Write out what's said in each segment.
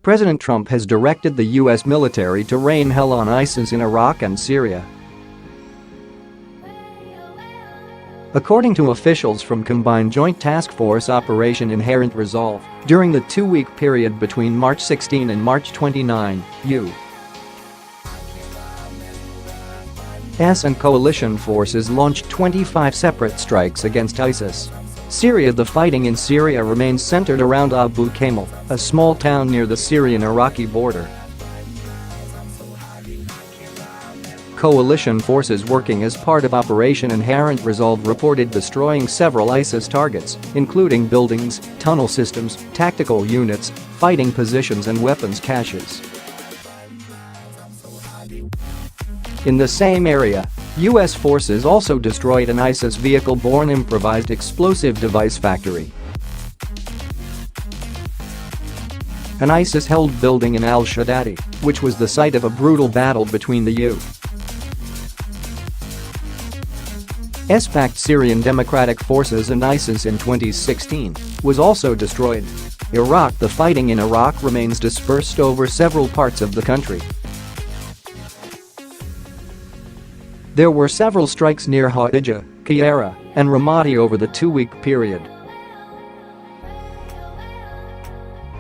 President Trump has directed the U.S. military to rain hell on ISIS in Iraq and Syria. According to officials from Combined Joint Task Force Operation Inherent Resolve, during the two-week period between March 16 and March 29, U.S. and coalition forces launched 25 separate strikes against ISIS. Syria. The fighting in Syria remains centered around Abu Kamal, a small town near the Syrian-Iraqi border. Coalition forces working as part of Operation Inherent Resolve reported destroying several ISIS targets, including buildings, tunnel systems, tactical units, fighting positions and weapons caches. In the same area, U.S. forces also destroyed an ISIS vehicle Bourne improvised explosive device factory. An ISIS-held building in Al-Shadaddi, which was the site of a brutal battle between the U.S.-backed Syrian Democratic Forces and ISIS in 2016, was also destroyed. Iraq. The fighting in Iraq remains dispersed over several parts of the country. There were several strikes near Hawijah, Qayyarah, and Ramadi over the two-week period.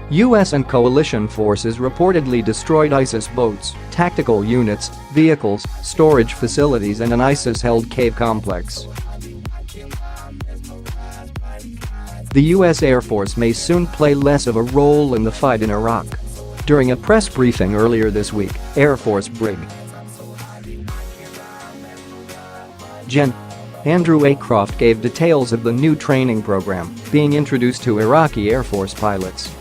U.S. and coalition forces reportedly destroyed ISIS boats, tactical units, vehicles, storage facilities and an ISIS-held cave complex. The U.S. Air Force may soon play less of a role in the fight in Iraq. During a press briefing earlier this week, Air Force Brig. Gen. Andrew A. Croft gave details of the new training program being introduced to Iraqi Air Force pilots.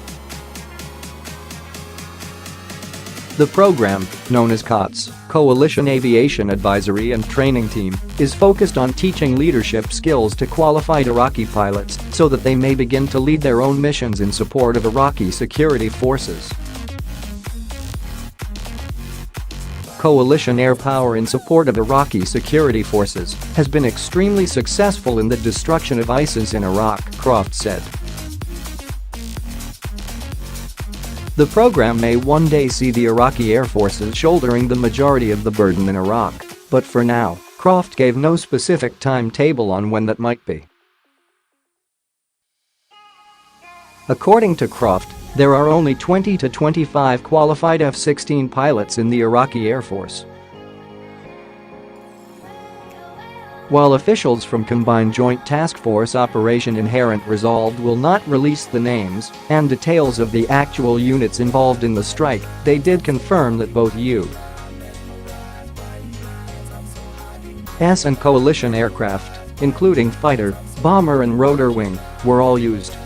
The program, known as CAATTS, Coalition Aviation Advisory and Training Team, is focused on teaching leadership skills to qualified Iraqi pilots so that they may begin to lead their own missions in support of Iraqi Security Forces. Coalition air power in support of Iraqi Security Forces has been extremely successful in the destruction of ISIS in Iraq, Croft said. The program may one day see the Iraqi Air Forces shouldering the majority of the burden in Iraq, but for now, Croft gave no specific timetable on when that might be. According to Croft, there are only 20 to 25 qualified F-16 pilots in the Iraqi Air Force. While officials from Combined Joint Task Force Operation Inherent Resolve will not release the names and details of the actual units involved in the strike, they did confirm that both U.S. and coalition aircraft, including fighter, bomber and rotor-wing, were all used.